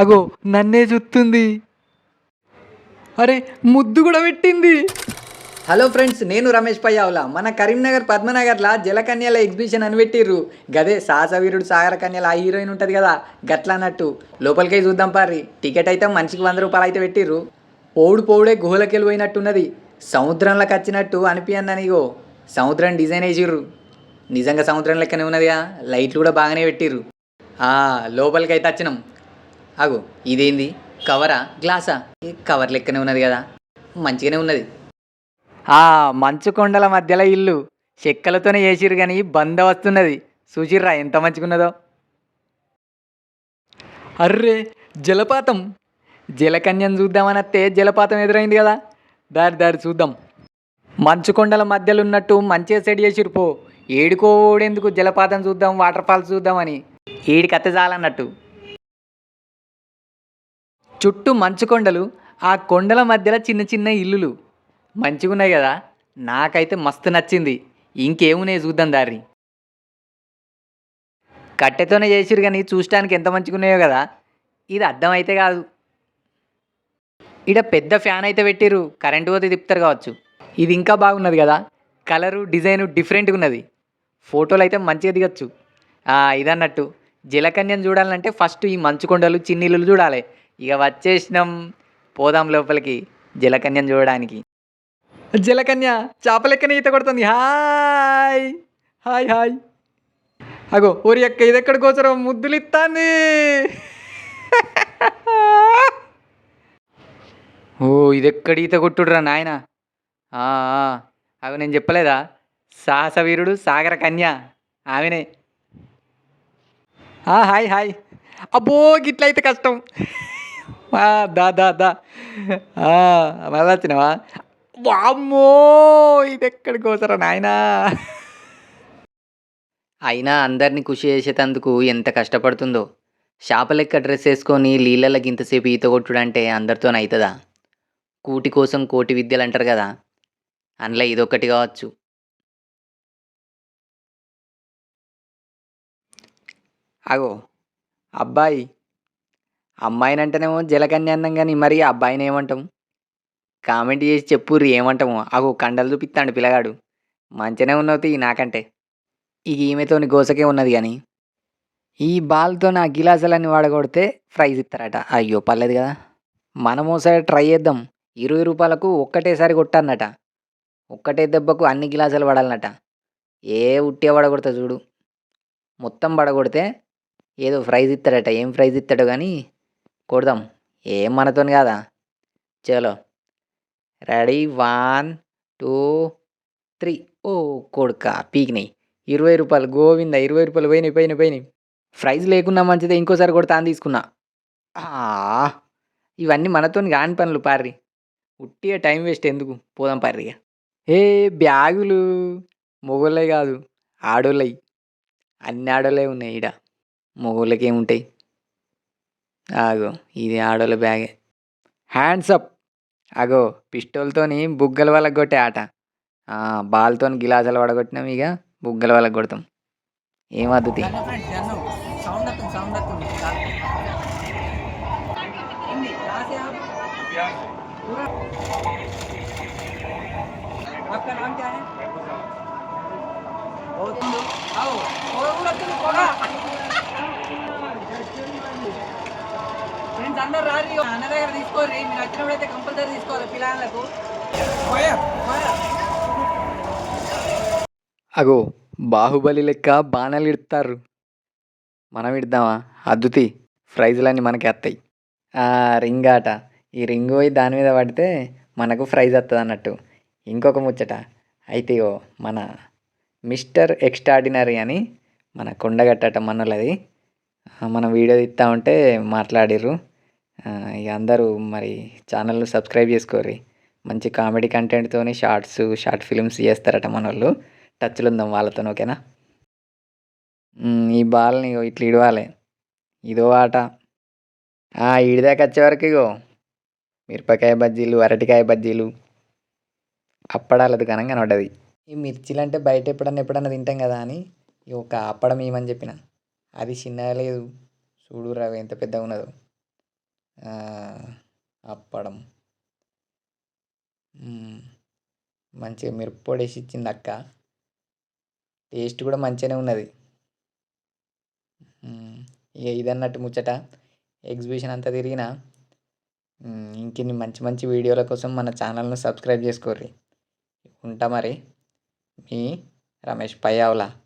అగో నన్నే చూస్తుంది. అరే ముద్దు కూడా పెట్టింది. హలో ఫ్రెండ్స్, నేను రమేష్ పయ్యావుల. మన కరీంనగర్ పద్మనగర్లా జలకన్యల ఎగ్జిబిషన్ అని పెట్టిర్రు. గదే సాహసవీరుడు సాగర కన్యల ఆ హీరోయిన్ ఉంటుంది కదా, గట్ల అన్నట్టు. లోపలికి చూద్దాం పారి. టికెట్ అయితే మనిషికి 100 రూపాయలు అయితే పెట్టిర్రు. పోవుడే గుహలకెళ్ళి పోయినట్టున్నది. సముద్రంలోకి వచ్చినట్టు అనిపియన్ననిగో. సముద్రం డిజైన్ వేసిర్రు. నిజంగా సముద్రం లెక్కనే ఉన్నదిగా. లైట్లు కూడా బాగానే పెట్టిర్రు. లోపలికి అయితే వచ్చినాం. అగో ఇదేంది, కవరా గ్లాసా? కవర్ లెక్కనే ఉన్నది కదా, మంచిగానే ఉన్నది. మంచు కొండల మధ్యలో ఇల్లు చెక్కలతోనే చేసిర్రు కానీ బంద వస్తున్నది. చూసిర్రా ఎంత మంచిగున్నదో. అర్రే జలపాతం. జలకన్యను చూద్దామని వస్తే జలపాతం ఎదురైంది కదా. దారి దారి చూద్దాం. మంచు కొండల మధ్యలో ఉన్నట్టు మంచిగా సెట్ చేసిర్రు పో. ఏడుకోడెందుకు, జలపాతం చూద్దాం, వాటర్ ఫాల్స్ చూద్దామని. ఏడికత్తే చాలన్నట్టు. చుట్టూ మంచు కొండలు, ఆ కొండల మధ్యలో చిన్న చిన్న ఇల్లులు మంచిగున్నాయి కదా. నాకైతే మస్తు నచ్చింది. ఇంకేమున్నాయి చూద్దాం దారి. కట్టెతోనే చేసిరు కానీ చూడటానికి ఎంత మంచిగున్నాయో కదా. ఇది అర్థం అయితే కాదు. ఇక్కడ పెద్ద ఫ్యాన్ అయితే పెట్టిరు, కరెంటు పోతే తిప్పుతారు కావచ్చు. ఇది ఇంకా బాగున్నది కదా, కలరు డిజైను డిఫరెంట్గా ఉన్నది. ఫోటోలు అయితే మంచిగా దిగచ్చు. ఇదన్నట్టు జలకన్యను చూడాలంటే ఫస్ట్ ఈ మంచుకొండలు చిన్నీళ్ళు చూడాలి. ఇక వచ్చేసినాం, పోదాం లోపలికి జలకన్యను చూడడానికి. జలకన్య చేపలెక్కనే ఈత కొడుతుంది. Hi hi hi. అగో ఓరి అక్క, ఇది ఎక్కడ కోసరం ముద్దులు ఇస్తాంది. ఓ ఇది ఎక్కడ ఈత కొట్టుడురా నాయన. అవి నేను చెప్పలేదా, సాహసవీరుడు సాగర కన్య ఆమెనే. Hi hi. అబ్బో గిట్లయితే కష్టం. దా దా దా. మళ్ళీ వచ్చినావా? వామ్మో ఇది ఎక్కడికి కోసరా నాయనా. అయినా అందరినీ ఖుషి చేసేటందుకు ఎంత కష్టపడుతుందో. చేప లెక్క డ్రెస్ వేసుకొని నీళ్ళల్లో గింతసేపు ఈత కొట్టుడంటే అందరితోనే అవుతుందా? కూటి కోసం కోటి విద్యలు అంటారు కదా, అందులో ఇదొక్కటి కావచ్చు. అగో అబ్బాయి. అమ్మాయినంటేనేమో జలకన్య అన్నాం కానీ మరి అబ్బాయిని ఏమంటాం? కామెంట్ చేసి చెప్పుర్రి ఏమంటాము. అగో కండలు చూపిస్తాడు పిల్లగాడు. మంచిగానే ఉన్నది నాకంటే. ఇక ఈమెతోని గోసకే ఉన్నది కానీ. ఈ బాల్తో నా గిలాసులన్నీ వాడగొడితే ప్రైజ్ ఇస్తారట. అయ్యో పర్లేదు కదా, మనము ఒకసారి ట్రై చేద్దాం. 20 రూపాయలకు ఒక్కటేసారి కొట్టానట. ఒక్కటే దెబ్బకు అన్ని గిలాసులు పడాలన్నట. ఉట్టిగా పడగొడతా చూడు. మొత్తం పడగొడితే ఏదో ప్రైజ్ ఇస్తాడట. ఏం ప్రైజ్ ఇస్తాడో కానీ కొడదాం. ఏం మనతోని కాదా. చలో రెడీ, 1 2 3. ఓ కొడుక పీకినాయి. 20 రూపాయలు గోవింద. 20 రూపాయలు పోయినాయి. ప్రైజ్ లేకున్నా మంచిదే, ఇంకోసారి కొడతా అని తీసుకున్నా. ఇవన్నీ మనతోని కాని పనులు పార్రి. ఉట్టిగా టైం వేస్ట్ ఎందుకు, పోదాం పార్రిగా. బ్యాగులు మొగోళ్ళే కాదు ఆడోళ్ళయి. అన్ని ఆడోళ్ళే ఉన్నాయి ఈడ. మొగోళ్ళకి ఏముంటాయి. ఆగో ఇది ఆడోళ్ళ బ్యాగే. Hands up. అగో పిస్టోల్తోని బుగ్గల వాళ్ళకి కొట్టే ఆట. బాల్తో గిలాసాలు పడగొట్టినాం, ఇక బుగ్గల వాళ్ళకి కొడతాం. ఏం అద్దుతి. ఫ్రెండ్స్ అందరు రారి, అన్న దగ్గర తీసుకోరు. మీరు వచ్చినప్పుడైతే కంపల్సరీ తీసుకోవాలి పిల్లలకు. అగో బాహుబలి లెక్క బాణాలు ఇడతారు. మనం ఇద్దామా? అద్దుతి, ప్రైజులన్నీ మనకి వస్తాయి. రింగ్ ఆట. ఈ రింగ్ పోయి దాని మీద పడితే మనకు ప్రైజ్ వస్తుంది అన్నట్టు. ఇంకొక ముచ్చట అయితే మన మిస్టర్ ఎక్స్ట్రాడినరీ అని మన కొండగట్టట మనోళ్ళది. మనం వీడియో తీస్తూ ఉంటే మాట్లాడిర్రు. ఇక అందరూ మరి ఛానల్ను సబ్స్క్రైబ్ చేసుకోర్రి. మంచి కామెడీ కంటెంట్తోని షార్ట్ ఫిలిమ్స్ చేస్తారట మనోళ్ళు. టచ్లో ఉందాం వాళ్ళతో, ఓకేనా? ఈ బాల్ని ఇట్లా ఇడవాలి. ఇదో ఆట. ఈడిదాకా వచ్చేవరకు ఇగో మిరపకాయ బజ్జీలు, అరటికాయ బజ్జీలు, అప్పడాల దుకాణం కనబడ్డది. ఈ మిర్చీలు అంటే బయట ఎప్పుడన్నా తింటాం కదా అని ఒక అప్పడం ఏమని చెప్పిన. అది చిన్నగా లేదు, చూడు రావు ఎంత పెద్దగా ఉన్నదో. ఆ, అప్పడం మంచిగా మిరప్పొడి వేసి ఇచ్చింది అక్క. టేస్ట్ కూడా మంచిగానే ఉన్నది. ఇక ఇదన్నట్టు ముచ్చట. ఎగ్జిబిషన్ అంతా తిరిగిన. ఇంకిన్ని మంచి మంచి వీడియోల కోసం మన ఛానల్ను సబ్స్క్రైబ్ చేసుకోర్రి. ఉంటా మరి. మీ రమేష్ పయ్యావులా.